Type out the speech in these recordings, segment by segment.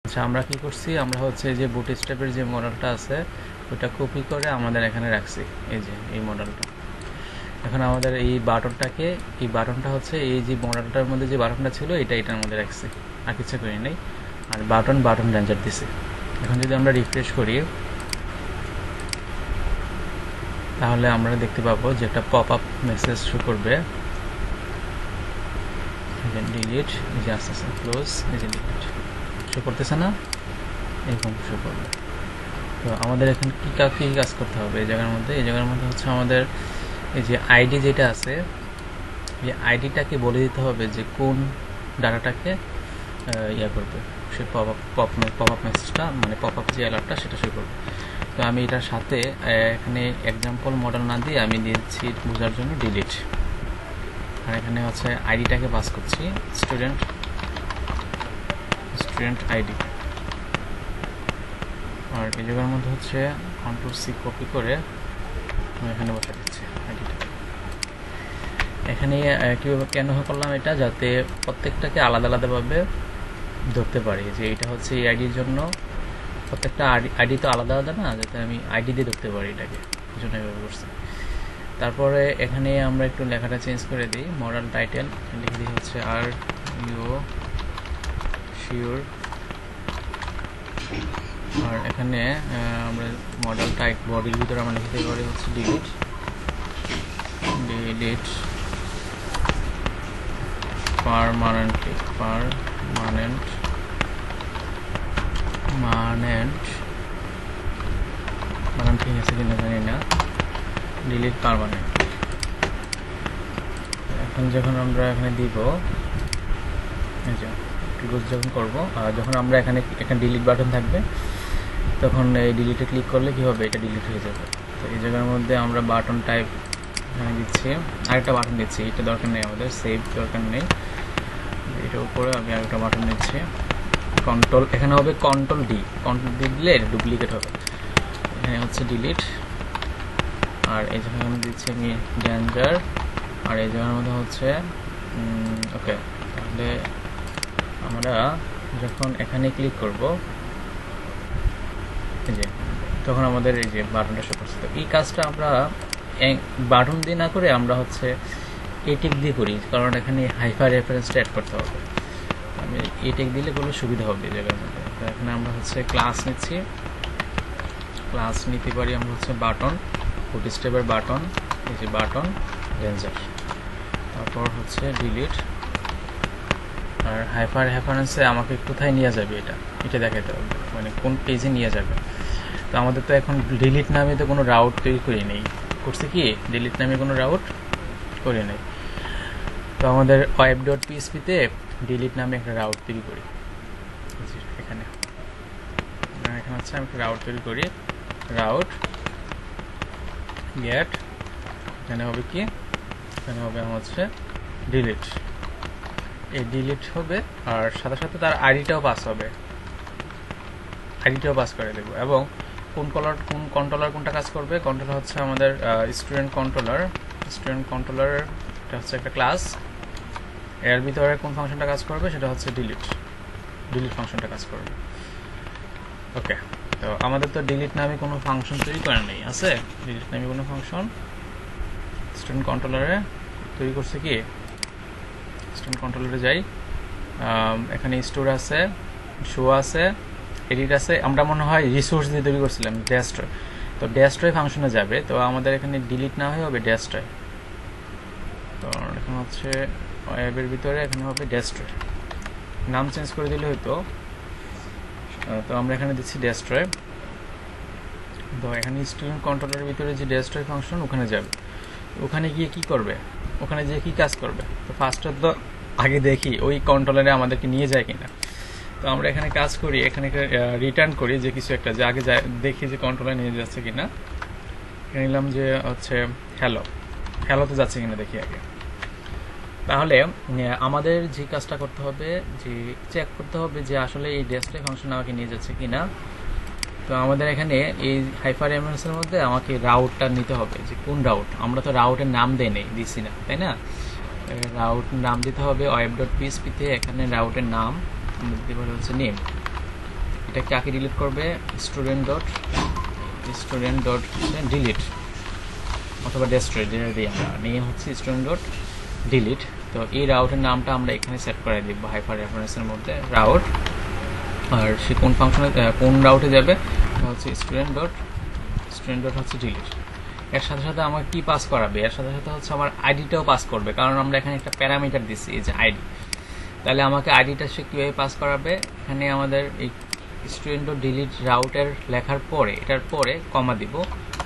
আচ্ছা, আমরা কি করছি, আমরা হচ্ছে যে বুটস্ট্র্যাপের যে মডেলটা আছে ওটা কপি করে আমাদের এখানে রাখছি। এই যে এই মডেলটা, এখন আমাদের এই বাটনটা হচ্ছে এই যে মডেলটার মধ্যে যে বাটনটা ছিল এটার মধ্যে রাখছি, আর কিছু করি নাই। আর বাটন রেঞ্জার দিছি। এখন যদি আমরা রিফ্রেশ করি তাহলে আমরা দেখতে পাবো যে একটা পপ আপ মেসেজ শো করবে, ডিলিট, এই যে আস্তে আস্তে ক্লোজ, এই যে ডিলিট শো করতেছে না, এরকম শো করবে। তো আমাদের এখন কী কাজ করতে হবে এই জায়গার মধ্যে হচ্ছে আমাদের এই যে আইডি যেটা আছে, এই আইডিটাকে বলে দিতে হবে যে কোন ডাটাটাকে ইয়া করবে, সে পপ আপ মেসেজটা, মানে পপ আপ যে অ্যালার্টটা সেটা শো করবে। তো আমি এটার সাথে এখানে এক্সাম্পল মডেল না দিয়ে আমি দিয়েছি বোঝার জন্য ডিলিট। আর এখানে হচ্ছে আইডিটাকে পাস করছি স্টুডেন্ট আইডি। আর এই জায়গার মধ্যে হচ্ছে Ctrl+C কপি করে আমি এখানে বসে দিচ্ছি আইডিটা। এখানে কীভাবে কেন করলাম এটা, যাতে প্রত্যেকটাকে আলাদা আলাদাভাবে ধরতে পারি যে এটা হচ্ছে এই আইডির জন্য, প্রত্যেকটা আইডি তো আলাদা আলাদা না, যাতে আমি আইডি দিয়ে ধরতে পারি এটাকে, এই জন্য এভাবে করছি। তারপরে এখানে আমরা একটু লেখাটা চেঞ্জ করে দিই, মডেল টাইটেল লিখে দিই হচ্ছে আর ইউ শিওর। আর এখানে আমরা মডেল টাইপ বডির ভিতরে আমরা লিখতে পারি হচ্ছে ডিলিট পার্মানেন্ট ঠিক আছে কিনা জানি না, ডিলিট পার্মানেন্ট। এখন যখন আমরা এখানে দিব, এই যে ক্লোজ যখন করবো, যখন আমরা এখানে ডিলিট বাটন থাকবে তখন এই ডিলিটে ক্লিক করলে কি হবে, এটা ডিলিট হয়ে যাবে। তো এই জায়গার মধ্যে আমরা বাটন টাইপ এখানে দিচ্ছি, আরেকটা বাটন দিচ্ছি, এটা দরকার নেই আমাদের, সেভ দরকার নেই। এটার উপরে আমি আরেকটা বাটন দিচ্ছি, কন্ট্রোল, এখানে হবে কন্ট্রোল ডি দিলে এটা ডুপ্লিকেট হবে। এখানে হচ্ছে ডিলিট, আর এই জায়গার মধ্যে দিচ্ছি আমি ডেঞ্জার, আর এই জায়গার মধ্যে হচ্ছে ওকে। তাহলে আমরা যখন এখানে ক্লিক করব, এই যে তখন আমাদের এই যে বাটনটা শো করছে। তো এই কাজটা আমরা বাটন দিয়ে না করে আমরা হচ্ছে এটিক দিয়ে করি, কারণ এখানে হাইফার রেফারেন্সটা অ্যাড করতে হবে। আমি এটিক দিলে করলে সুবিধা হবে এই জায়গার মধ্যে। তো এখানে আমরা হচ্ছে ক্লাস নিচ্ছি, ক্লাস নিতে পারি আমরা হচ্ছে বাটন, বুটস্ট্র্যাপের বাটন, এই যে বাটন রেঞ্জার, তারপর হচ্ছে ডিলিট। আর হাইপার রেফারেন্সে আমাকে কোথায় নিয়ে যাবে এটা দেখাতে হবে, মানে কোন পেজে নিয়ে যাবে। তো আমাদের তো এখন ডিলিট নামে তো কোনো রাউট তৈরি করি নেই, করছে কি ডিলিট নামে কোনো রাউট করে নেই। তো আমাদের web.php-তে ডিলিট নামে একটা রাউট তৈরি করি। এখানে হচ্ছে আমি একটা রাউট তৈরি করি, রাউট গেট, এখানে হবে কি, এখানে হবে হচ্ছে ডিলিট। এই ডিলিট হবে আর সাথে সাথে তার আইডিটাও পাস হবে, আইডিটাও পাস করে দেবো। এবং কোন কন্ট্রোলার কোনটা কাজ করবে, কন্ট্রোলার হচ্ছে আমাদের স্টুডেন্ট কন্ট্রোলার, এটা হচ্ছে একটা ক্লাস, এর ভিতরে কোন ফাংশনটা কাজ করবে সেটা হচ্ছে ডিলিট ফাংশনটা কাজ করবে। ওকে, তো আমাদের তো ডিলিট নামে কোনো ফাংশন তৈরি করা নেই, আছে ডিলিট নামে কোনো ফাংশন স্টুডেন্ট কন্ট্রোলারে তৈরি করছে কি, স্টুডেন্ট কন্ট্রোলারে যাই, এখানে স্টোর আছে, শো আছে, এডিট আছে, আমরা মনে হয় রিসোর্স দিয়ে তৈরি করছিলাম ডেস্ট্রয়। তো ডেস্ট্রয় ফাংশনে যাবে, তো আমাদের এখানে ডিলিট না হয়ে হবে ডেস্ট্রয়। তো এখন হচ্ছে ওয়েবের ভিতরে এখানে হবে ডেস্ট্রয়, নাম চেঞ্জ করে দিলে হয়তো। তো আমরা এখানে দিচ্ছি ডেস্ট্রয়। তো এখানে স্টুডেন্ট কন্ট্রোলারের ভিতরে যে ডেস্ট্রয় ফাংশন ওখানে যাবে, ওখানে গিয়ে কি করবে, ওখানে গিয়ে কি কাজ করবে। তো ফার্স্টে তো আগে দেখি ওই কন্ট্রোলারে আমাদেরকে নিয়ে যায় কিনা। তো আমরা এখানে কাজ করি, এখানে রিটার্ন করি যে কিছু একটা, যে আগে দেখি যে কন্ট্রোলার নিয়ে যাচ্ছে কিনা। নিলাম যে হচ্ছে হ্যালোতে যাচ্ছে কিনা দেখি আগে। তাহলে আমাদের যে কাজটা করতে হবে, যে চেক করতে হবে যে আসলে এই ডেস্ট্রয় ফাংশন আমাকে নিয়ে যাচ্ছে কিনা। তো আমাদের এখানে এই হাইপার রেফারেন্সের মধ্যে আমাকে রাউটটা নিতে হবে, যে কোন রাউট, আমরা তো রাউটের নাম দিছি না, তাই না। রাউট নাম দিতে হবে web.php-তে, এখানে রাউটের নাম দিতে পারে হচ্ছে নেম, এটা কাকে ডিলিট করবে, স্টুডেন্ট ডট ডিলিট অথবা ডেস্ট্রয়, যেটা দিই আমরা নেম হচ্ছে স্টুডেন্ট ডট ডিলিট। তো এই রাউটের নামটা আমরা এখানে সেট করে দিব হাইপার রেফারেন্সের মধ্যে রাউট, আর সে কোন ফাংশনে কোন রাউটে যাবে হচ্ছে স্টুডেন্ট ডট হচ্ছে ডিলিট। এর সাথে সাথে আমাকে কি পাস করাবে, এর সাথে সাথে হচ্ছে আমার আইডিটাও পাস করবে, কারণ আমরা এখানে একটা প্যারামিটার দিচ্ছি এই যে আইডি। তাহলে আমাকে আইডিটা সে কীভাবে পাস করাবে, এখানে আমাদের এই স্টুডেন্ট ডট ডিলিট রাউটের লেখার পরে এটার পরে কমা দিব,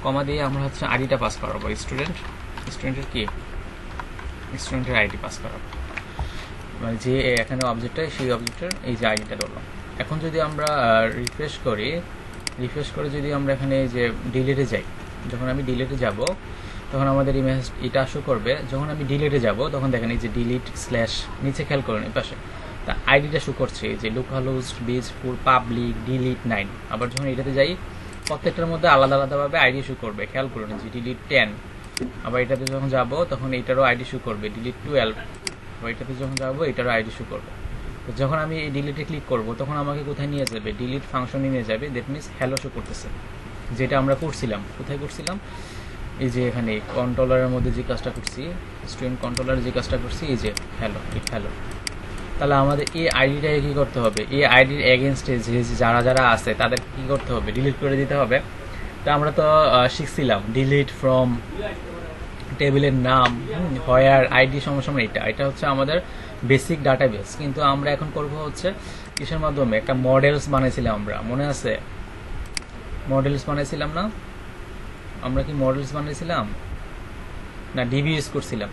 কমা দিয়ে আমরা হচ্ছে আইডিটা পাস করাবো, স্টুডেন্টের কি স্টুডেন্টের আইডি পাস করাবো, মানে যে এখানে অবজেক্টটা সেই অবজেক্টের এই যে আইডিটা ধরলাম। এখন যদি আমরা রিফ্রেশ করে যদি আমরা এখানে যে ডিলিটে যাই, যখন আমি ডিলিটে যাব তখন আমাদের ইমেজ এটা শো করবে। যখন আমি ডিলিটে যাব তখন দেখেন এই যে ডিলিট স্ল্যাশ নিচে খেয়াল করেন এই পাশে তা আইডিটা শো করছে যে লোকালহোস্ট বেসফুল পাবলিক ডিলিট 9। আবার যখন এটাতে যাই প্রত্যেকটার মধ্যে আলাদা আলাদাভাবে আইডি শো করবে, খেয়াল করুন যে ডিলিট 10। আবার এটাতে যখন যাব তখন এটারও আইডি শো করবে ডিলিট 12। আবার এটাতে যখন যাবো এটারও আইডি শো করবে। তো যখন আমি এই ডিলিটে ক্লিক করব তখন আমাকে কোথায় নিয়ে যাবে, ডিলিট ফাংশনে নিয়ে যাবে। দ্যাট মিনস হ্যালো শো করতেছে, যেটা আমরা করছিলাম। কোথায় করছিলাম, এই যে এখানে কন্ট্রোলারের মধ্যে যে কাজটা করছি, স্টুডেন্ট কন্ট্রোলার যে কাজটা করছি, এই যে হ্যালো। তাহলে আমাদের এই আইডিটাকে কি করতে হবে, এই আইডির এগেনস্টে যারা আছে তাদের কি করতে হবে, ডিলিট করে দিতে হবে। তো আমরা তো শিখছিলাম ডিলিট ফ্রম টেবিলের নাম, হোয়ার আইডি সমসাময়িক এটা হচ্ছে আমাদের বেসিক ডাটাবেস। কিন্তু আমরা এখন করব হচ্ছে কিসের মাধ্যমে, একটা মডেলস বানাইছিলাম আমরা, মনে আছে মডেলস বানাইছিলাম না আমরা? কি মডেলস বানাইছিলাম না ডিবি ইউজ করছিলাম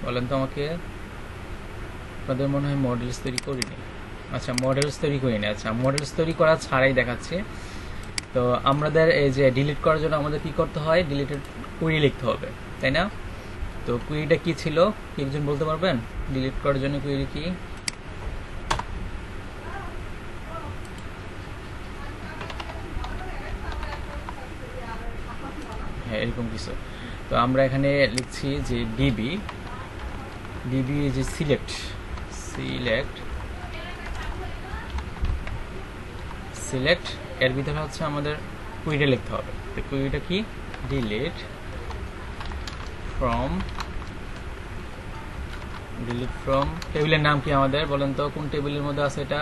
বলেন তো আমাকে? আপনাদের মনে হয় মডেলস তৈরি করিনি। আচ্ছা মডেলস তৈরি করিনি। আচ্ছা মডেলস তৈরি করা ছাড়াই দেখাচ্ছে। তো আমাদের এই যে ডিলিট করার জন্য আমাদের কি করতে হয়, ডিলিটেড কুইরি লিখতে হবে, তাই না? তো কুইরিটা কি ছিল, কি একজন বলতে পারবেন? ডিলিট করার জন্য কুইরি কি? হ্যাঁ এরকম কিছু। তো আমরা এখানে লিখছি যে ডিবি যে সিলেক্ট এর ভিতরে হচ্ছে আমাদের কুইরি লিখতে হবে। তো কুইরিটা কি, ডিলিট ফ্রম টেবিলের নাম কি আমাদের বলেন তো, কোন টেবিলের মধ্যে আছে এটা?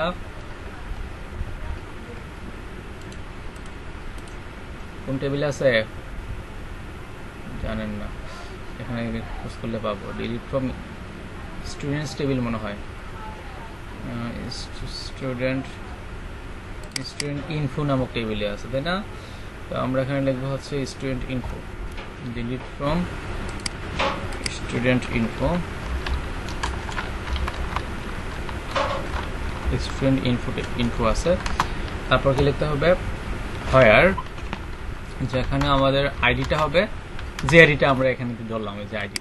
কোন টেবিলে আছে জানেন না? এখানে খোঁজ করলে পাবো। ডিলিট ফ্রম স্টুডেন্টস টেবিল মনে হয়, স্টুডেন্ট ইনফো নামক টেবিলে আছে, তাই না? তো আমরা এখানে লিখবো হচ্ছে student info, delete from student info আছে। তারপর কি লিখতে হবে, হোয়ার, যেখানে আমাদের আইডিটা হবে, যে আইডিটা আমরা এখানে ধরলাম, এই যে আইডি,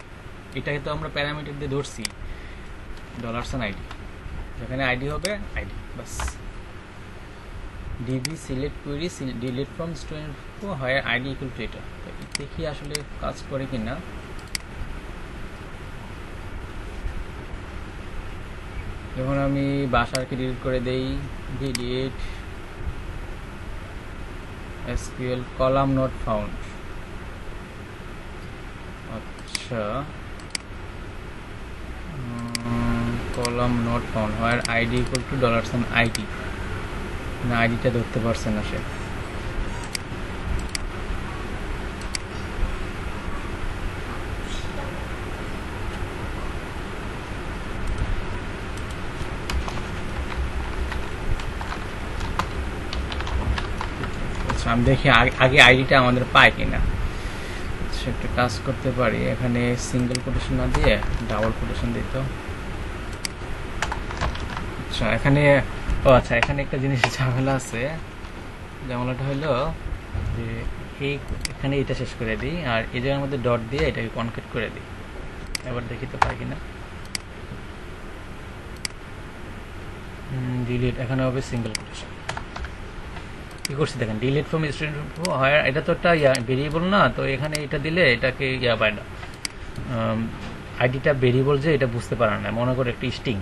এটাকে তো আমরা প্যারামিটার দিয়ে ধরছি $আইডি, যেখানে আইডি হবে ID, bus. DB select query delete from student info where ID equal two এটা। দেখি আসলে কাজ করে কিনা। যখন আমি বাসারকে ডিলিট করে দেই, delete SQL column not found. আচ্ছা column not found where ID equal to $আইডি, না আইডিটা ধরতে পারছে না সে। আমি দেখি আগে আইডিটা আমাদের পায় কিনা। একটা কাজ করতে পারি, এখানে সিঙ্গেল কোটেশন না দিয়ে ডাবল কোটেশন দিত। আচ্ছা এখানে এখানে একটা জিনিস ঝামেলা আছে। ঝামেলাটা হলো যে এখানে এটা শেষ করে দিই আর এই জায়গার মধ্যে ডট দিয়ে এটাকে কনকেট করে দিই। এবার দেখি তো পাই কিনা। ডিলিট, এখানে হবে সিঙ্গেল কোটেশন। কি করছি দেখেন, ডিলিট ফ্রম স্টুডেন্ট হয়, এটা তো একটা ভেরিয়েবল না, তো এখানে এটা দিলে এটাকে পায় না, আইডিটা ভেরিয়েবল যে এটা বুঝতে পারে না, মনে করে একটা স্ট্রিং।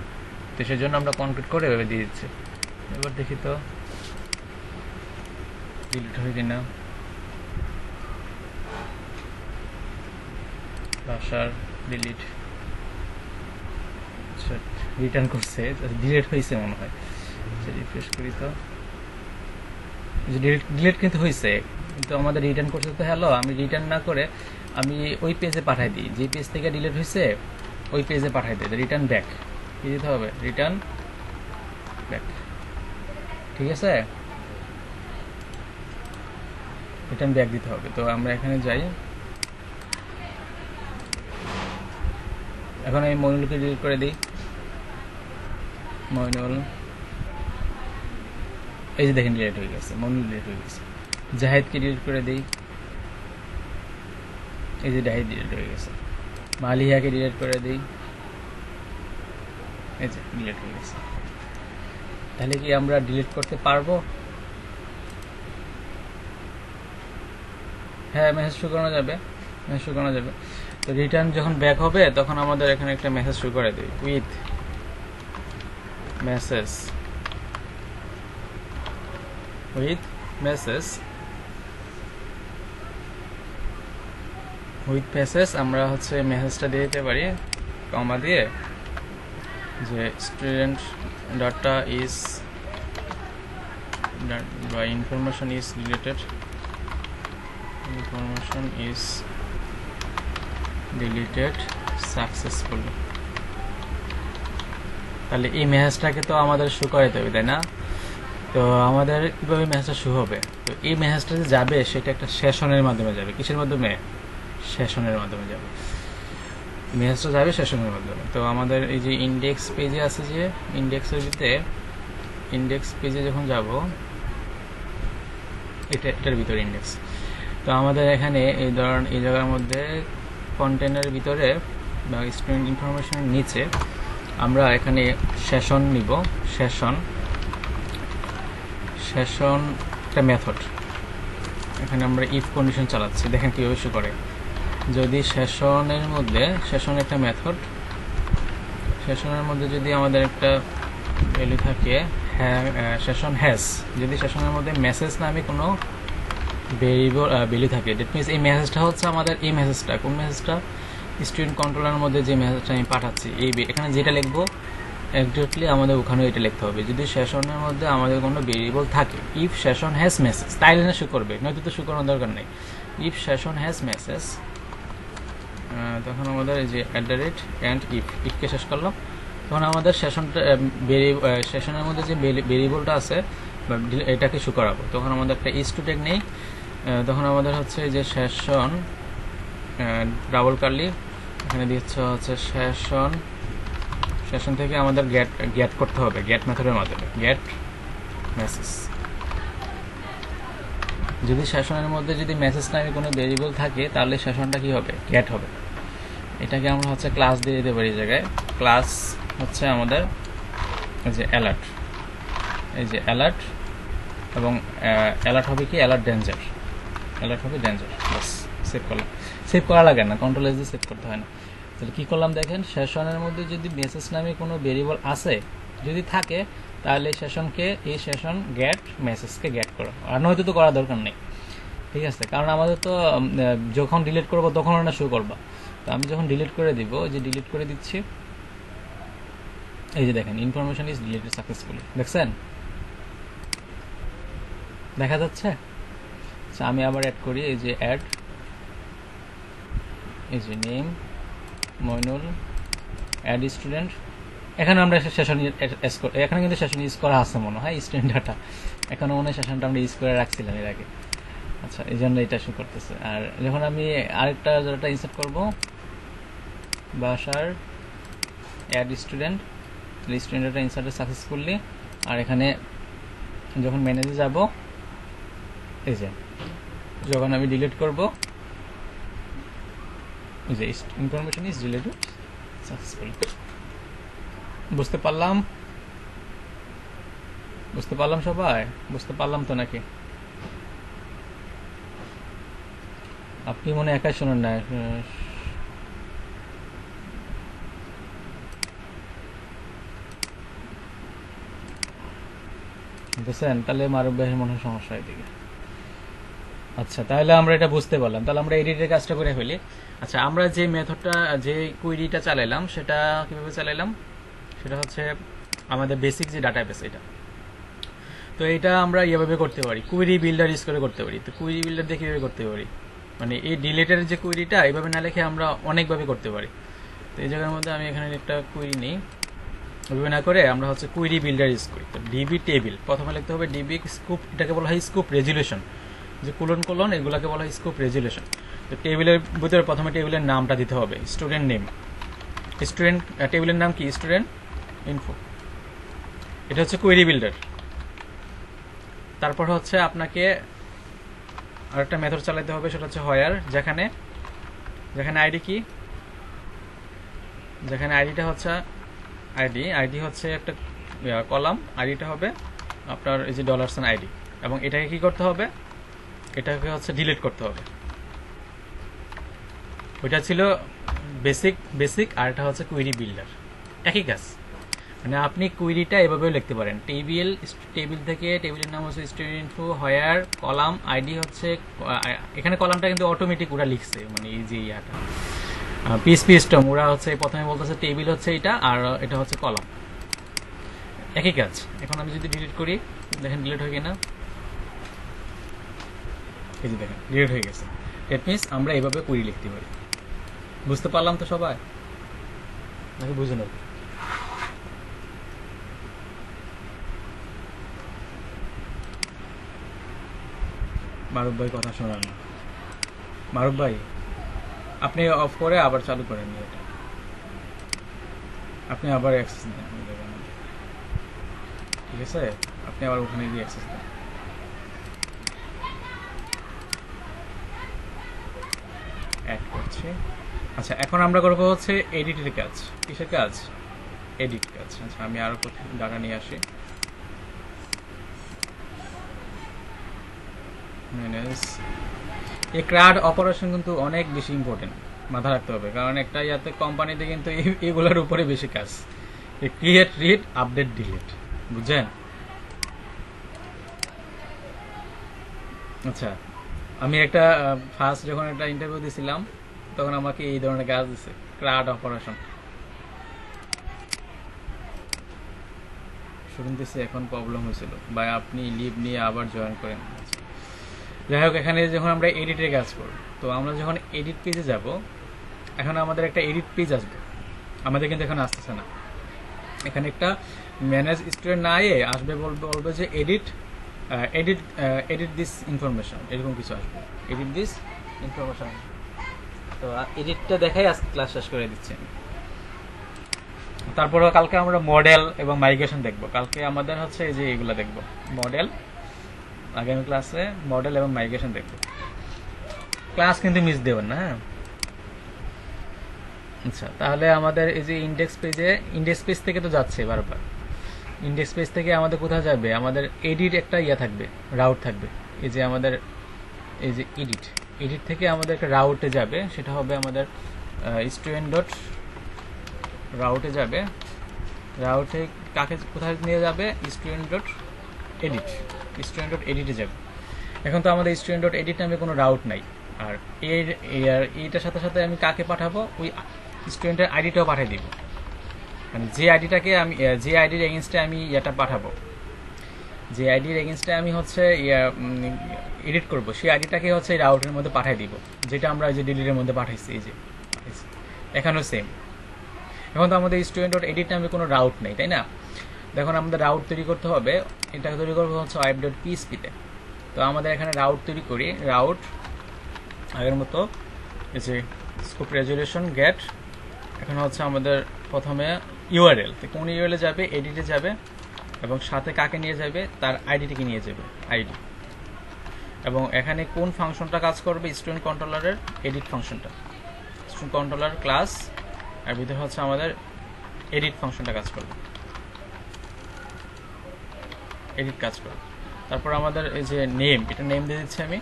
তো সেজন্য আমরা কনক্রিট করে এভাবে দিয়ে দিচ্ছি। এবার দেখি তো ডিলিট হয় কিনা। ভাষার ডিলিট, আচ্ছা রিটার্ন করছে, ডিলিট হয়েছে মনে হয়। রিফ্রেশ করি তো, ডিলিট কিন্তু হয়েছে, কিন্তু আমাদের রিটার্ন করতে তো হ্যালো, আমি রিটার্ন না করে আমি ওই পেজে পাঠাই দিই, যে পেজ থেকে ডিলিট হয়েছে ওই পেজে পাঠাই দিই। রিটার্ন ব্যাক কি দিতে হবে, রিটার্ন ব্যাক, ঠিক আছে, রিটার্ন ব্যাক দিতে হবে। তো আমরা এখানে যাই, এখন আমি মইনুলকে ডিলিট করে দিই, মইনুল, এই যে দেখেন ডিলিট হয়ে গেছে, মইনুল ডিলিট হয়ে গেছে। জাহিদকে ডিলিট করে দিই, এই যে জাহিদ ডিলিট হয়ে গেছে। মালিহাকে ডিলিট করে দিই, এই যে ডিলিট হয়ে গেছে। তাহলে কি আমরা ডিলিট করতে পারবো? হ্যাঁ, মেসেজ শো করানো যাবে, মেসেজ শো করানো যাবে। তো রিটার্ন যখন ব্যাক হবে তখন আমাদের এখানে একটা মেসেজ শো করে দিই, with message, with message, with message আমরা হচ্ছে মেসেজটা দিয়ে দিতে পারি কমা দিয়ে, যে স্টুডেন্ট ডাটা ইজ বা information is deleted, information is deleted successfully. তাহলে এই মেসেজটাকে তো আমাদের শো করাইতে হবে, তাই না? তো আমাদের কীভাবে মেসেজটা শো হবে? তো এই মেসেজটা যে যাবে সেটা একটা সেশনের মাধ্যমে যাবে। কিসের মাধ্যমে? সেশনের মাধ্যমে যাবে। মেসেজটা যাবে সেশনের মাধ্যমে। তো আমাদের এই যে ইন্ডেক্স পেজে আছে, যে ইন্ডেক্সের ভিতরে, ইন্ডেক্স পেজে যখন যাব, এটার ভিতরে ইন্ডেক্স। তো আমাদের এখানে এই ধরনের এই জায়গার মধ্যে কন্টেনারের ভিতরে বা স্টুডেন্ট ইনফরমেশনের নিচে আমরা এখানে সেশন নিব। সেশন একটা মেথড, এখানে আমরা ইফ কন্ডিশন চালাচ্ছি। দেখেন কীভাবে শো করে। যদি সেশনের মধ্যে, সেশন একটা মেথড, সেশনের মধ্যে যদি আমাদের একটা ভ্যালু থাকে, সেশন হ্যাজ, যদি সেশনের মধ্যে মেসেজ নামে কোনো ভ্যালু থাকে, দ্যাট মিনস এই মেসেজটা হচ্ছে আমাদের, এই মেসেজটা কোন মেসেজটা, স্টুডেন্ট কন্ট্রোলারের মধ্যে যে মেসেজটা আমি পাঠাচ্ছি, এই এখানে যেটা লিখবো এক্স্যাক্টলি আমাদের ওখানেও এটা লিখতে হবে। যদি সেশনের মধ্যে আমাদের কোনো ভেরিয়েবল থাকে, ইফ সেশন হ্যাজ মেসেজ, তাইলে না শো করবে, নয়তো তো শো করানোর দরকার নেই। ইফ সেশন হ্যাজ মেসেজ, তখন আমাদের এই যে অ্যান্ড ইফকে শেষ করলাম, তখন আমাদের সেশনটা সেশনের মধ্যে যে ভেরিয়েবলটা আছে বা এটাকে শো করাবো। তখন আমাদের একটা স্টুডেন্ট নেই, তখন আমাদের হচ্ছে যে সেশন ডাবল কার্লি, এখানে দিচ্ছে হচ্ছে সেশন থেকে আমাদের গেট করতে হবে, গেট মেথডের মাধ্যমে, গেট মেসেজ। যদি সেশনের মধ্যে যদি মেসেজ নামে কোনো ভেরিয়েবল থাকে তাহলে সেশনটা কি হবে, গেট হবে। এটাকে আমরা হচ্ছে ক্লাস দিয়ে দিতে পারি। এই জায়গায় ক্লাস হচ্ছে আমাদের এই যে অ্যালার্ট, এই যে অ্যালার্ট, এবং অ্যালার্ট হবে কি, অ্যালার্ট ডেঞ্জার, অ্যালার্ট হবে ডেঞ্জার। বাস, সেভ করলাম। সেভ করা লাগে না, কন্ট্রোল এস দিয়ে সেভ করতে হয় না। তাহলে কী করলাম দেখেন, সেশনের মধ্যে যদি মেসেজ নামে কোনো ভেরিয়েবল আছে, যদি থাকে, তাহলে সেশনকে, এই সেশন গেট মেসেজকে গেট করো, আর নয়তো তো করার দরকার নেই, ঠিক আছে? কারণ আমাদের তো যখন ডিলিট করবো তখন ওটা শো করবা। তো আমি যখন ডিলিট করে দিব, যে ডিলিট করে দিচ্ছি, এই যে দেখেন ইনফরমেশন ইজ ডিলিটেড সাকসেসফুলি, দেখছেন দেখা যাচ্ছে। আচ্ছা, আমি আবার অ্যাড করি, এই যে অ্যাড, এই যে নেম মইনুল, অ্যাড স্টুডেন্ট, এখানে আমরা সেশন এখানে কিন্তু সেশন ইউজ করা আছে মনে হয়, স্টুডেন্ট ডাটা এখানে মনে হয় সেশনটা আমরা ইউজ করে রাখছিলাম এর আগে। আচ্ছা, এই জন্য এটা শো করতেছে। আর যখন আমি আরেকটা ডাটা ইনসার্ট করবো, বাসার add student, student data inserted successfully, আর এখানে যখন ম্যানেজে যাব, এই যে যখন আমি ডিলিট করব, এই যে ইনফরমেশন ইজ ডিলিটেড সাকসেসফুলি। বুঝতে পারলাম? বুঝতে পারলাম সবাই? বুঝতে পারলাম তো নাকি? আপনি মনে একাই শোনেন না? বুঝছেন? তাহলে মারুফ ভাইয়ের মনে হয় সমস্যা এদিকে। আচ্ছা, তাহলে আমরা এটা বুঝতে পারলাম। তাহলে আমরা এডিটের কাজটা করে ফেলি। আচ্ছা, আমরা যে মেথডটা, যে কুইরিটা চালাইলাম সেটা কিভাবে চালাইলাম, সেটা হচ্ছে আমাদের বেসিক যে ডাটাবেস এটা। তো এটা আমরা এভাবে করতে পারি, কুইরি বিল্ডার ইউজ করে করতে পারি। তো কুইরি বিল্ডার দিয়ে কীভাবে করতে পারি, মানে এই ডিলেটের যে কুইরিটা এইভাবে না লিখে আমরা অনেকভাবে করতে পারি। তো এই জায়গার মধ্যে আমি এখানে একটা কুইরি নিই, ওইভাবে না করে আমরা হচ্ছে কুইরি বিল্ডার ইউজ করি। তো ডিবি টেবিল প্রথমে লিখতে হবে, ডিবি স্কুপ, এটাকে বলা হয় স্কুপ রেজুলেশন, যে কোলন এগুলাকে বলা হয় স্কুপ রেজুলেশন। তো টেবিলের ভিতরে প্রথমে টেবিলের নামটা দিতে হবে, স্টুডেন্ট নেম। স্টুডেন্ট টেবিলের নাম কি, স্টুডেন্ট ইনফো। এটা হচ্ছে কুইরি বিল্ডার। তারপর হচ্ছে আপনাকে আরেকটা মেথড চালাতে হবে, সেটা হচ্ছে হোয়ার, যেখানে আইডি কি, যেখানে আইডিটা হচ্ছে আইডি হচ্ছে একটা কলাম, আইডিটা হবে আপনার এই যে $সাইন আইডি, এবং এটাকে কি করতে হবে, এটাকে হচ্ছে ডিলিট করতে হবে। ওইটা ছিল বেসিক, আর এটা হচ্ছে কুইরি বিল্ডার, একই কাজ। মানে আপনি কুইরিটা এভাবেও লিখতে পারেন, টেবিল থেকে, টেবিলের নাম হচ্ছে স্টুডেন্ট ইনফো, হোয়ার, কলাম, আইডি হচ্ছে, এখানে কলামটা কিন্তু অটোমেটিক ওরা লিখছে, মানে এই যে ইয়াটা পিএসপিএসটম ওরা হচ্ছে প্রথমে বলতেছে টেবিল হচ্ছে এটা, আর এটা হচ্ছে কলাম, একই কাজ। এখন আমি যদি ডিলিট করি, দেখেন ডিলিট হয়ে কিনা, এই যে দেখেন ডিলিট হয়ে গেছে। দ্যাট মিনস আমরা এভাবে কুইরি লিখতে পারি। বুঝতে পারলাম তো সবাই, নাকি বুঝে নেব? মারুফ ভাই কথা শোনান না। মারুফ ভাই, আপনি অফ করে আবার চালু করেন এটা, আপনি আবার অ্যাক্সেস দেন, ঠিক আছে? আপনি আবার ওখানে গিয়ে অ্যাক্সেস দেন। অ্যাড করছি। আচ্ছা, এখন আমরা করবো হচ্ছে এডিটের কাজ। কিসের কাজ? এডিট কাজ। আচ্ছা, আমি আরো ডাটা নিয়ে আসি। এই ক্রাড অপারেশন কিন্তু অনেক বেশি ইম্পর্টেন্ট, মাথা রাখতে হবে, কারণ একটা ইয়াতে কোম্পানিতে কিন্তু এগুলোর উপরে বেশি কাজ, ক্রিয়েট, রিড, আপডেট, ডিলিট, বুঝছেন? আচ্ছা, আমি একটা ফার্স্ট যখন একটা ইন্টারভিউ দিয়েছিলাম তখন আমাকে এই ধরনের কাজ দিছে, ক্রাড অপারেশন শুনতেছি। এখন প্রবলেম হয়েছিল ভাই, আপনি লিভ নিয়ে আবার জয়েন করেন। যাই হোক, এখানে যখন আমরা এডিটের কাজ করব, তো আমরা যখন এডিট পেজে যাব, এখন আমাদের একটা এডিট পেজ আসবে, আমাদের কিন্তু এখন আসতেছে না। এখানে একটা ম্যানেজ স্টুডেন্ট না আসবে, বলবে যে এডিট দিস ইনফরমেশন, এরকম কিছু আসবে, এডিট দিস ইনফরমেশন। তো এডিটটা দেখাই আজকে ক্লাস শেষ করে দিচ্ছি। তারপরে কালকে আমরা মডেল এবং মাইগ্রেশন দেখব। কালকে আমাদের হচ্ছে এই যে এগুলো দেখব, মডেল, আগামী ক্লাসে মডেল এবং মাইগ্রেশন দেখব। ক্লাস কিন্তু মিস দেবেন না, হ্যাঁ? আচ্ছা, তাহলে আমাদের এই যে ইন্ডেক্স পেজ থেকে তো যাচ্ছে বারবার, ইন্ডেক্স পেজ থেকে আমাদের কোথায় যাবে, আমাদের এডিট একটা ইয়া থাকবে, রাউট থাকবে। এই যে আমাদের এই যে এডিট থেকে আমাদের একটা রাউটে যাবে, সেটা হবে আমাদের স্টুডেন্ট ডট রাউটে যাবে। রাউটে কাকে কোথায় নিয়ে যাবে, স্টুডেন্ট ডট এডিটে যাবে। এখন তো আমাদের স্টুডেন্ট ডট এডিট নামে কোনো রাউট নাই, আর এইটার সাথে সাথে আমি কাকে পাঠাবো, ওই স্টুডেন্টের আইডিটাও পাঠিয়ে দিব। মানে যে আইডিটাকে আমি, যে আইডির এগেনস্টে আমি এটা পাঠাবো, যে আইডির এগেনস্টে আমি হচ্ছে এডিট করবো, সেই আইডিটাকে হচ্ছে এই রাউটের মধ্যে পাঠিয়ে দিব, যেটা আমরা এই যে ডিলিটের মধ্যে পাঠাইছি। এই যে এখানেও সেম। এখন তো আমাদের স্টুডেন্ট ডট এডিট নামে কোনো রাউট নেই, তাই না? দেখুন, আমাদের রাউট তৈরি করতে হবে, এটাকে তৈরি করবো হচ্ছে ওয়েব ডট পিএসপিতে। তো আমাদের এখানে রাউট তৈরি করি, রাউট আগের মতো এই যে স্কোপ রেজুলেশন গেট। এখন হচ্ছে আমাদের প্রথমে ইউআরএল, কোন ইউআরএলে যাবে, এডিটে যাবে, এবং সাথে কাকে নিয়ে যাবে, তার আইডিটিকে নিয়ে যাবে, আইডি। এবং এখানে কোন ফাংশনটা কাজ করবে, স্টুডেন্ট কন্ট্রোলারের এডিট ফাংশনটা, স্টুডেন্ট কন্ট্রোলার ক্লাস, আর ভিতরে হচ্ছে আমাদের এডিট ফাংশনটা কাজ করবে, এডিট কাজ করবে। তারপর আমাদের এই যে নেম, এটা নেম দিয়ে দিচ্ছি আমি,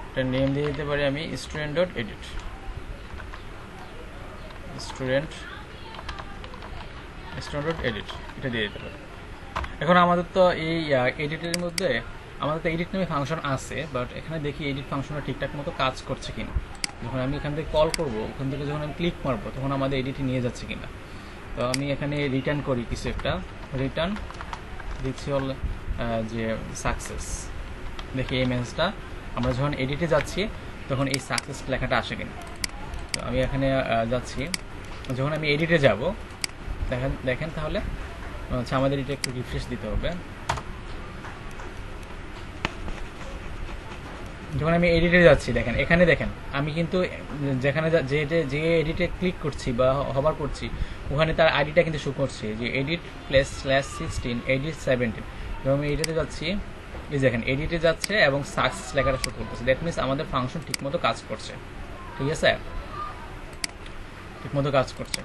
এটা নেম দিয়ে দিতে পারি আমি student dot edit, student dot edit, এটা দিয়ে দিতে পারি। এখন আমাদের তো এই এডিটের মধ্যে আমাদের তো এডিট নামে ফাংশন আছে, বাট এখানে দেখি এডিট ফাংশনটা ঠিকঠাক মতো কাজ করছে কিনা। যখন আমি এখান থেকে কল করব, ওখান থেকে যখন আমি ক্লিক মারবো তখন আমাদের এডিটে নিয়ে যাচ্ছে কিনা। তো আমি এখানে রিটার্ন করি কিছু একটা, রিটার্ন দিচ্ছি হল যে সাকসেস। দেখি এই মেসেজটা আমরা যখন এডিটে যাচ্ছি তখন এই সাকসেস লেখাটা আসে কিনা। তো আমি এখানে যাচ্ছি, যখন আমি এডিটে যাব দেখেন তাহলে আচ্ছা আমাদের এটা একটু রিফ্রেশ দিতে হবে। যখন আমি এডিটে যাচ্ছি দেখেন, এখানে দেখেন আমি কিন্তু যেখানে যে এডিটে ক্লিক করছি বা হবার করছি ওখানে তার আইডিটা কিন্তু শো করছে যে এডিট /16 এডিট 17। যখন আমি এডিটে যাচ্ছি এই দেখেন এডিটে যাচ্ছে এবং সাকসেস লেখাটা শো করতেছে। দ্যাট মিনস আমাদের ফাংশন ঠিকমতো কাজ করছে, ঠিক আছে, ঠিকমতো কাজ করছে।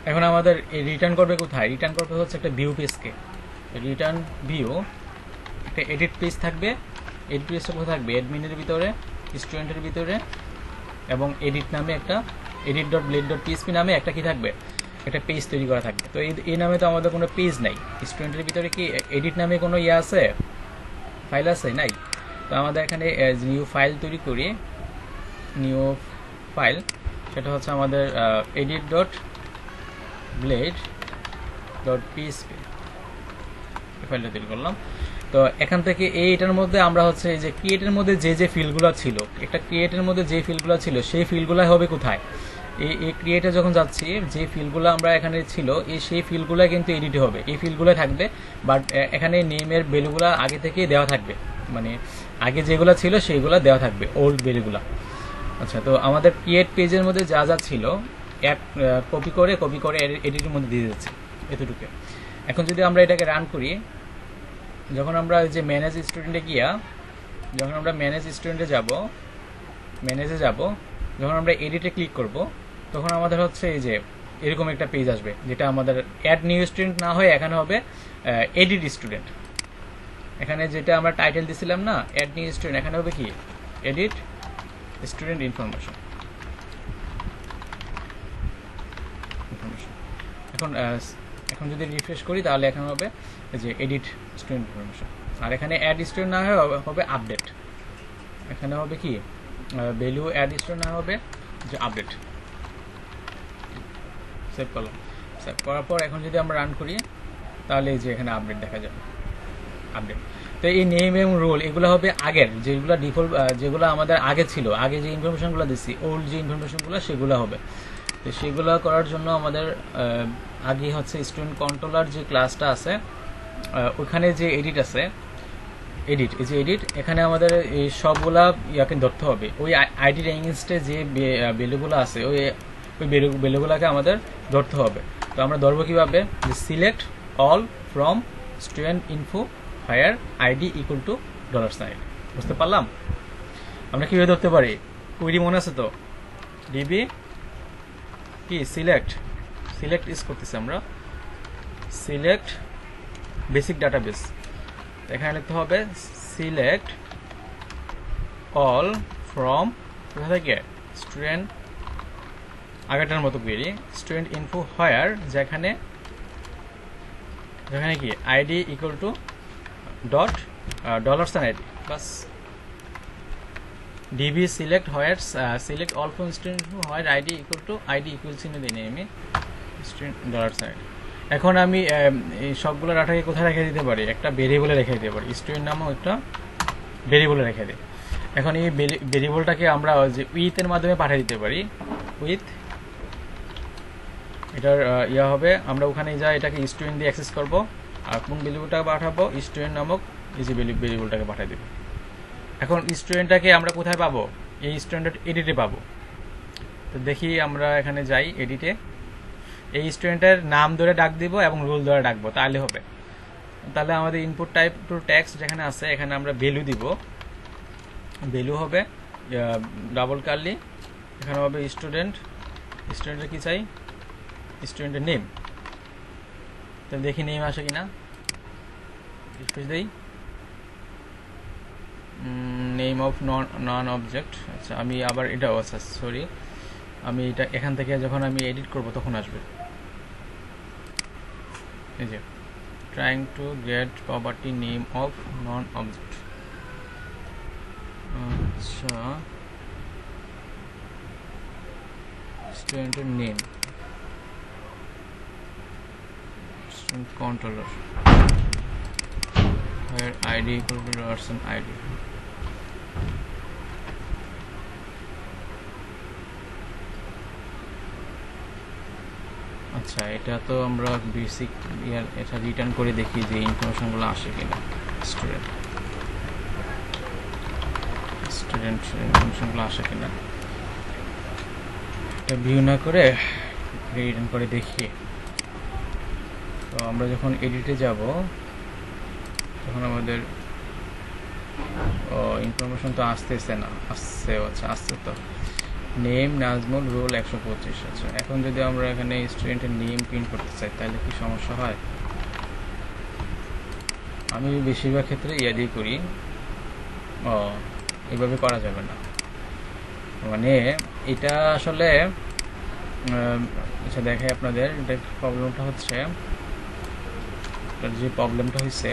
এখন আমাদের রিটার্ন করবে কোথায়? রিটার্ন করবে হচ্ছে একটা ভিউ পেজকে। রিটার্ন ভিউ একটা এডিট পেজ থাকবে। এডিট পেজটা কোথায় থাকবে? অ্যাডমিনের ভিতরে, স্টুডেন্টের ভিতরে, এবং এডিট নামে একটা edit.blade.php নামে একটা কি থাকবে? একটা পেজ তৈরি করা থাকবে। তো এই নামে তো আমাদের কোনো পেজ নাই। স্টুডেন্টের ভিতরে কি এডিট নামে কোনো ইয়ে আছে, ফাইল আছে? নাই। তো আমাদের এখানে নিউ ফাইল তৈরি করি, নিউ ফাইল, সেটা হচ্ছে আমাদের edit.blade.php ফাইলটা তৈরি করলাম। তো এখান থেকে এইটার মধ্যে আমরা হচ্ছে এই যে ক্রিয়েটের মধ্যে যে ফিল্ডগুলো ছিল, একটা ক্রিয়েটের মধ্যে যে ফিল্ডগুলো ছিল সেই ফিল্ডগুলো হবে কোথায়? এই ক্রিয়েটে যখন যাচ্ছি যে ফিল্ডগুলো আমরা এখানে ছিল সেই ফিল্ডগুলো কিন্তু এডিটে হবে, এই ফিল্ডগুলো থাকবে। বাট এখানে নেমের ভ্যালুগুলো আগে থেকেই দেওয়া থাকবে, মানে আগে যেগুলো ছিল সেইগুলো দেওয়া থাকবে, ওল্ড ভ্যালুগুলো। আচ্ছা, তো আমাদের ক্রিয়েট পেজের মধ্যে যা যা ছিল কপি করে এডিটের মধ্যে দিয়ে দিচ্ছে, এতটুকু। এখন যদি আমরা এটাকে রান করি, যখন আমরা যে ম্যানেজ স্টুডেন্টে গিয়া যখন আমরা ম্যানেজ স্টুডেন্টে ম্যানেজে যাব, যখন আমরা এডিটে ক্লিক করব তখন আমাদের হচ্ছে এই যে এরকম একটা পেজ আসবে, যেটা আমাদের অ্যাড নিউ স্টুডেন্ট না হয়ে এখানে হবে এডিট স্টুডেন্ট। এখানে যেটা আমরা টাইটেল দিছিলাম না, অ্যাড নিউ স্টুডেন্ট, এখানে হবে কি এডিট স্টুডেন্ট ইনফরমেশন। এখন যদি রিফ্রেশ করি তাহলে এখানে হবে যে এডিট স্টুডেন্ট ইনফরমেশন। আর এখানে অ্যাড স্টুডেন্ট না হবে আপডেট। এখানে হবে কি ভ্যালু অ্যাড স্টুডেন্ট না হবে যে আপডেট। সেভ করলাম। সেভ করার পর এখন যদি আমরা রান করি তাহলে এই যে এখানে আপডেট দেখা যাবে, আপডেট। তো এই নেম এবং রোল এগুলো হবে আগের যেগুলো ডিফল্ট, যেগুলো আমাদের আগে ছিল, আগে যে ইনফরমেশনগুলো দিচ্ছি, ওল্ড যে ইনফরমেশনগুলো সেগুলো হবে। তো সেগুলো করার জন্য আমাদের আগে হচ্ছে স্টুডেন্ট কন্ট্রোলার যে ক্লাসটা আছে ওখানে যে এডিট আছে, এডিট, এই যে এডিট, এখানে আমাদের এই সবগুলা ইয়াকে ধরতে হবে। ওই আইডি রেঞ্জে যে ভ্যালুগুলো আছে ওই ভ্যালুগুলোকে আমাদের ধরতে হবে। তো আমরা ধরবো কীভাবে? যে select all from student info where ID equal to $। বুঝতে পারলাম? আমরা কীভাবে ধরতে পারি? কুইরি মনে আছে তো? ডিবি কি সিলেক্ট ইউজ করতেছি আমরা, সিলেক্ট বেসিক ডাটাবেস। এখানে লিখতে হবে সিলেক্ট অল ফ্রম কোথা থেকে? স্টুডেন্ট, আগেরটার মতো কুইরি, স্টুডেন্ট ইনফো হায়ার, যেখানে কি আইডি ইকুয়াল টু $। বাস। DB select where select all from student info where ID equal চিহ্ন দিই আমি $। এখন আমি এই সবগুলো ডাটাকে কোথায় রেখে দিতে পারি? একটা ভেরিয়েবলে রেখে দিতে পারি, স্টুডেন্ট নামও একটা ভেরিয়েবলে রেখে দিই। এখন এই ভেরিয়েবলটাকে আমরা যে উইথের মাধ্যমে পাঠিয়ে দিতে পারি, উইথ, এটার ইয়া হবে, আমরা ওখানে যা এটাকে স্টুডেন্ট দিয়ে অ্যাক্সেস করব, আর কোন ভ্যালুটা পাঠাবো? স্টুডেন্ট নামক এই যে ভেরিয়েবলটাকে পাঠিয়ে দেব। এখন স্টুডেন্টটাকে আমরা কোথায় পাবো? এই স্টুডেন্ট এডিটে পাবো। তো দেখি আমরা এখানে যাই এডিটে, এই স্টুডেন্টের নাম ধরে ডাক দিব এবং রোল ধরে ডাকবো, তাহলে হবে। তাহলে আমাদের ইনপুট টাইপ টু টেক্সট যেখানে আছে এখানে আমরা ভ্যালু দিব, ভ্যালু হবে ডাবল কার্লি, এখানে হবে স্টুডেন্টের কি চাই? স্টুডেন্টের নেম। তো দেখি নেম আসে কিনা, রিফ্রেশ দেই, নেম অফ নন অবজেক্ট। আচ্ছা, আমি আবার এটাও আছে, সরি, আমি এটা এখান থেকে যখন আমি এডিট করব তখন আসবে, এই যে trying to get property name of non object. আচ্ছা স্টুডেন্টের name student controller where id equal to person id. আচ্ছা এটা তো আমরা বেসিক এটা রিটার্ন করে দেখি যে ইনফরমেশনগুলো আসে কিনা স্টুডেন্ট ইনফরমেশনগুলো আসে কিনা এটা ভিউ না করে রিটার্ন করে দেখি। তো আমরা যখন এডিটে যাব তখন আমাদের ইনফরমেশন তো আসতেছে না, আসছে তো নেম নাজমুল রোল 125। আচ্ছা এখন যদি আমরা এখানে স্টুডেন্টের নেম প্রিন্ট করতে চাই তাহলে কি সমস্যা হয়? আমি বেশিরভাগ ক্ষেত্রে দিয়ে করি। এইভাবে করা যাবে না, মানে এটা আসলে আচ্ছা দেখাই আপনাদের। এটা প্রবলেমটা হচ্ছে, যে প্রবলেমটা হয়েছে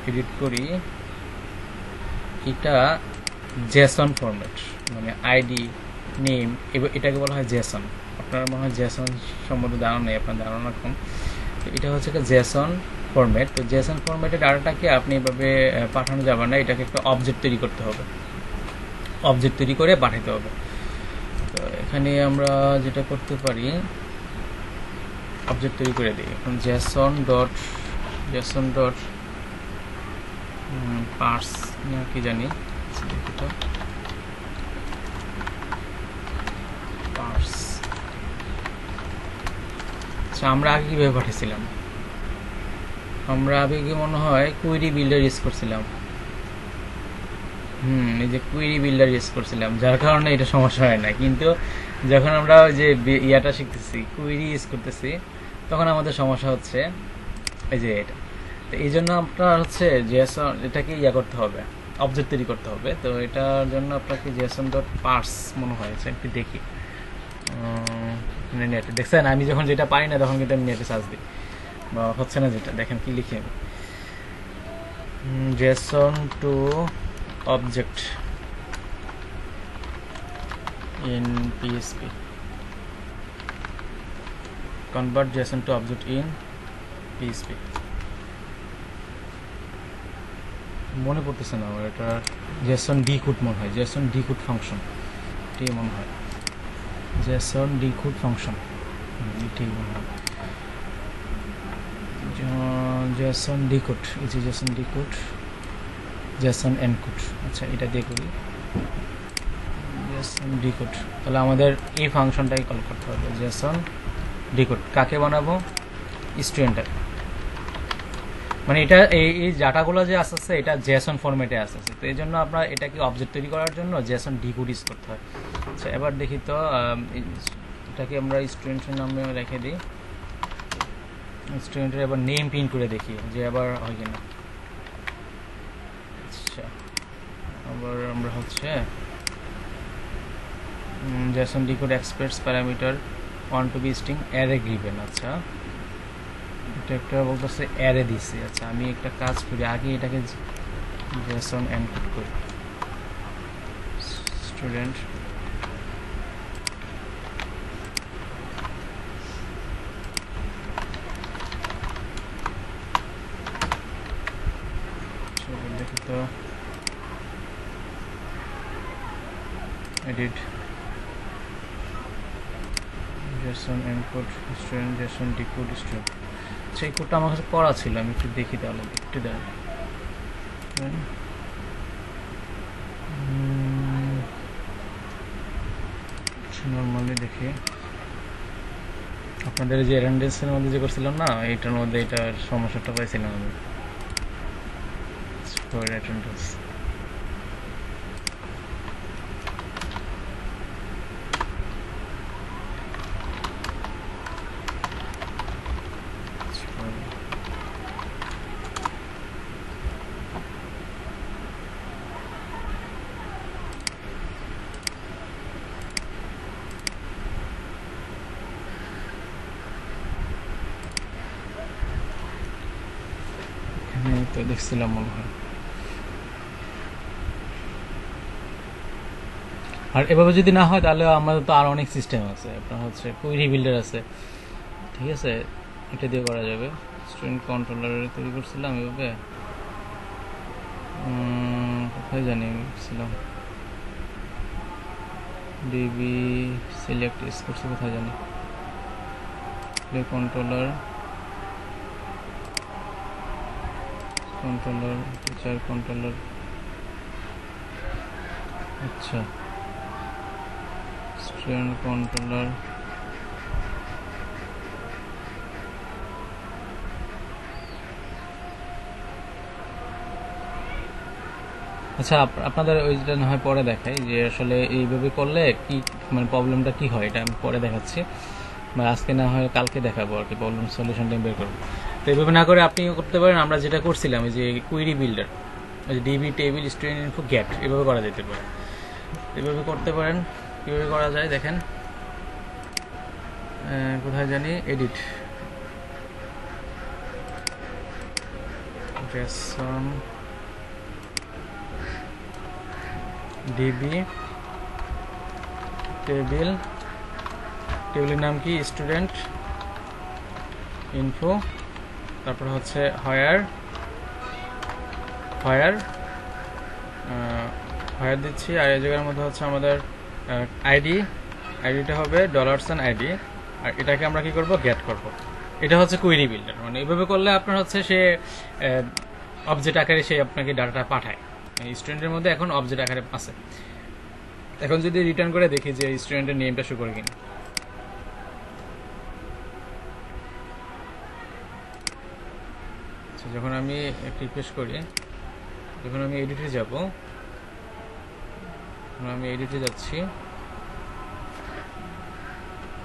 এডিট করি, এটা জেসন ফরম্যাট, মানে আইডি নেম এটাকে বলা হয় জেসন। আপনার মনে হয় জেসন সম্বন্ধে ধারণা নেই, আপনার ধারণা কম। তো এটা হচ্ছে একটা জেসন ফরম্যাট। তো জেসন ফরম্যাটের ডাটাটাকে আপনি এভাবে পাঠানো যাবে না, এটাকে একটা অবজেক্ট তৈরি করতে হবে, অবজেক্ট তৈরি করে পাঠাতে হবে। তো এখানে আমরা যেটা করতে পারি অবজেক্ট তৈরি করে দিই। এখন জেসন ডট পার্স না কি জানি, দেখি তো পার্স। আচ্ছা আমরা আগে কিভাবে পাঠিয়েছিলাম? আমরা আগে কি মনে হয় কুয়েরি বিল্ডার ইউজ করছিলাম। এই যে কুয়েরি বিল্ডার ইউজ করছিলাম, যার কারণে এটা সমস্যা হয় না। কিন্তু যখন আমরা ওই যে ইয়াটা শিখতেছি, কুয়েরি ইউজ করতেছি, তখন আমাদের সমস্যা হচ্ছে এই যে এটা। তো এই জন্য আপনার হচ্ছে জেসন এটাকে করতে হবে, অবজেক্ট তৈরি করতে হবে। তো এটার জন্য আপনাকে জেসন ডট পার্স মনে হয় একটু দেখি নেটে। দেখছেন আমি যখন যেটা পাই না তখন কিন্তু আমি নেটে সার্চ দিই, বা হচ্ছে না যেটা, দেখেন কি লিখি আমি, JSON to object in PHP, convert JSON to object in PHP। মনে পড়তেছে না আমার, এটা JSON decode মনে হয়, JSON decode ফাংশন এটাই মনে হয়, JSON decode ফাংশন এটাই মনে হয়, JSON decode, এই যে JSON decode, JSON encode। আচ্ছা এটা দিয়ে করি JSON decode। তাহলে আমাদের এই ফাংশনটাই কল করতে হবে, JSON decode। কাকে বানাবো? স্টুডেন্টের। মানে এটা এই ডাটাগুলো যে আসছে এটা JSON ফরম্যাটে আসছে। তো এই জন্য আপনার এটাকে অবজেক্ট তৈরি করার জন্য JSON decode ইউজ করতে হয়। আচ্ছা এবার দেখি তো এটাকে আমরা স্টুডেন্টের নামে রেখে দিই। স্টুডেন্টের এবার নেম প্রিন্ট করে দেখি যে আবার হয় কিনা। আবার আমরা হচ্ছে JSON decode expects parameter want to be string array given। আচ্ছা এটা একটা বলতেছে অ্যারে দিছে। আচ্ছা আমি একটা কাজ করি, আগে এটাকে JSON encode করি, স্টুডেন্ট দেখি তো edit JSON encode student JSON decode student। সেই কোডটা আমার কাছে পড়া ছিল, আমি একটু দেখি তাহলে, একটু দেখ নর্মালি দেখি। আপনাদের যে অ্যাটেন্ডেন্সের মধ্যে যে করছিলাম না, এইটার মধ্যে এটার সমস্যাটা পাইছিলাম আমি, অ্যাটেন্ডেন্স। এখানে তো দেখছিলাম মনে হয়। আর এভাবে যদি না হয় তাহলে আমাদের তো আর অনেক সিস্টেম আছে, আপনার হচ্ছে কুইরি বিল্ডার আছে, ঠিক আছে, এটা দিয়ে করা যাবে। স্টুডেন্ট কন্ট্রোলার তৈরি করছিলাম এভাবে, কোথায় জানি ছিলাম, ডিবি সিলেক্ট ইস করছি, কোথায় জানি, play controller, controller teacher controller, আচ্ছা স্টুডেন্ট কন্ট্রোলার, আচ্ছা আপনাদের ওইটা না হয় পরে দেখাই যে আসলে এইভাবে করলে কি মানে প্রবলেমটা কি হয়, এটা আমি পরে দেখাচ্ছি, বা আজকে না হয় কালকে দেখাবো আর কি, প্রবলেম সলিউশনটা বের করবো। তো এইভাবে না করে আপনিও করতে পারেন, আমরা যেটা করছিলাম এই যে কুইরি বিল্ডার, ওই যে DB table student info get, এভাবে করা যেতে পারে, এভাবে করতে পারেন। কীভাবে করা যায় দেখেন, কোথায় জানি এডিট, জেসন ডিবি টেবিল, টেবিলের নাম কি স্টুডেন্ট ইনফো, তারপর হচ্ছে হায়ার দিচ্ছি, আর এই জায়গার মধ্যে হচ্ছে আমাদের আইডিটা হবে $and আইডি, আর এটাকে আমরা কি করব, গেট করব। এটা হচ্ছে কুইরি বিল্ডার, মানে এইভাবে করলে আপনার হচ্ছে সে অবজেক্ট আকারে সে আপনাকে ডাটাটা পাঠায়। স্টুডেন্টের মধ্যে এখন অবজেক্ট আকারে আছে। এখন যদি রিটার্ন করে দেখি যে স্টুডেন্টের নেমটা শো করে কিনা, যখন আমি রিফ্রেশ করি, যখন আমি এডিটে যাব, আমি এডিটে যাচ্ছি,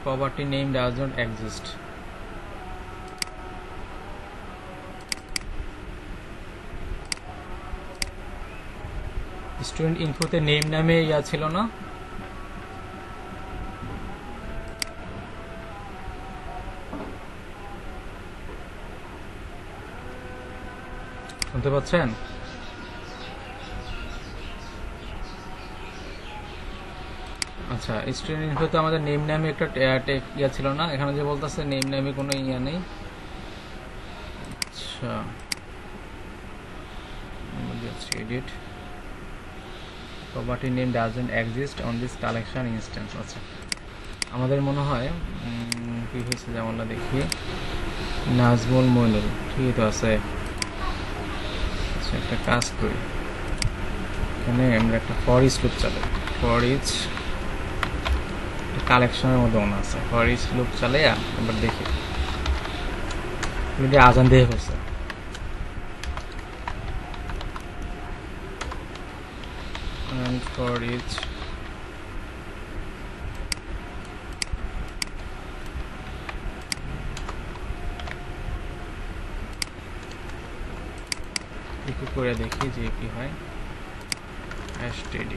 property name does not exist, student ইনফোতে নেম নামে ইয়া ছিল না, শুনতে পাচ্ছেন? আচ্ছা, স্টুডেন্ট ইনফোতে আমাদের নেম নামে একটা ইয়া ছিল না, এখানে যে বলতেছে নেম নামে কোনো ইয়া নেই। আচ্ছা, edit property name doesn't exist on this collection instance. আচ্ছা, আমাদের মনে হয় কি হয়েছে যে আমরা দেখি, নাজমুল মইনুল ঠিকই তো আছে। আচ্ছা, একটা কাজ করি, এখানে আমরা একটা ফর ইচ লুপ চালাই, ফর ইচ কালেকশনের মধ্যে মনে আছে, ফর ইচ লুপ চালাই আবার দেখি, আজান দিয়ে ফেলছে। For each একটু করে দেখি যে কি হয়, std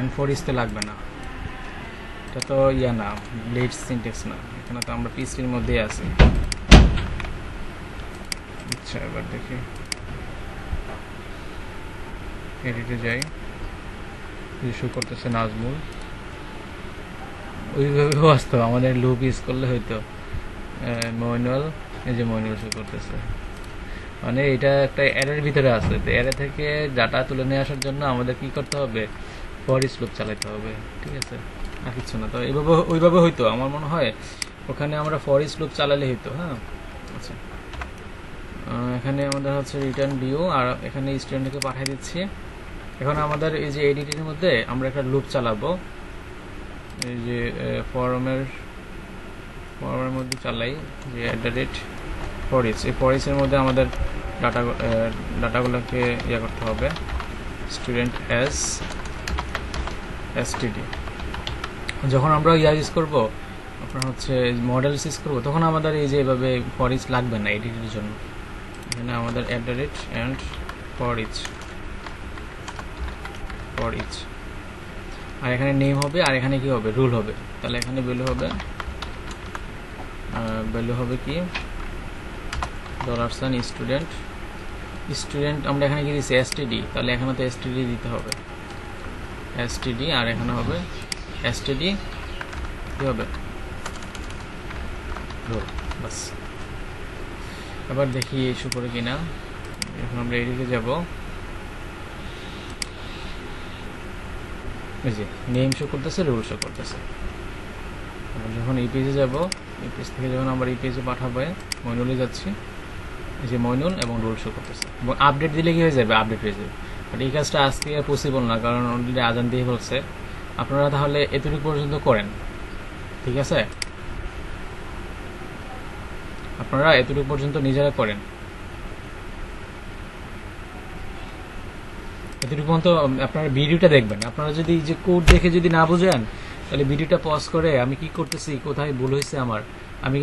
n4 ইস তো লাগবে না, এটা তো ইয়া না, ব্লেড সিনট্যাক্স না, এখানে তো আমরা পিসির মধ্যেই আছি। আচ্ছা, এবার দেখি এডিটে যাই, শো করতেছে নাজমুল, ওইভাবে বাস্তব আমাদের লুপ ইউজ করলে হয়তো মইনুল, এই যে মইনুল শো করতেছে, মানে এটা একটা অ্যারের ভিতরে আছে, তো অ্যারে থেকে ডাটা তুলে নিয়ে আসার জন্য আমাদের কি করতে হবে, ফর ইচ লুপ চালাতে হবে, ঠিক আছে, আর কিছু না। তো এইভাবে ওইভাবে হয়তো আমার মনে হয় ওখানে আমরা ফর ইচ লুপ চালালে হইতো। হ্যাঁ, আচ্ছা, এখানে আমাদের হচ্ছে রিটার্ন ডিউ, আর এখানে স্টুডেন্টকে পাঠিয়ে দিচ্ছি। এখন আমাদের এই যে এডিটের মধ্যে আমরা একটা লুপ চালাবো, এই যে ফর্মের মধ্যে চালাই যে @for each, এই for each এর মধ্যে আমাদের ডাটাগুলোকে ইয়ে করতে হবে, স্টুডেন্ট অ্যাজ std। যখন আমরা ইয়া ইউজ করবো, আপনার হচ্ছে মডেল ইউজ করবো, তখন আমাদের এই যে এভাবে for each লাগবে না এডিটের জন্য। এখানে আমাদের @and for each for each, আর এখানে নেম হবে, আর এখানে কি হবে, রুল হবে। তাহলে এখানে ভ্যালু হবে কি $sign স্টুডেন্ট, স্টুডেন্ট আমরা এখানে কি দিচ্ছি std, তাহলে এখানে তো std দিতে হবে, std, আর এখানে হবে std কি হবে রোল। বাস, আবার দেখি ইস্যু করে কিনা। এখন আমরা এদিকে যাব, এই যে নেম শো করতেছে, রুল শো করতেছে। যখন এই পেজে যাব, এই পেজ থেকে যখন আমরা এই পেজে পাঠাবো, মইনুলে যাচ্ছি, এই যে মইনুল এবং রুল শো করতেছে, এবং আপডেট দিলে কি হয়ে যাবে, আপডেট হয়ে যাবে। বাট এই কাজটা আজকে পসিবল না, কারণ অলরেডি আজান দিয়ে বলছে। আপনারা তাহলে এতটুকু পর্যন্ত করেন, ঠিক আছে? আপনারা এতটুকু পর্যন্ত নিজেরা করেন, এতটুকু পর্যন্ত আপনারা ভিডিওটা দেখবেন। আপনারা যদি যে কোড দেখে যদি না বুঝেন, তাহলে ভিডিওটা পজ করে আমি কি করতেছি, কোথায় ভুল হয়েছে আমার, আমি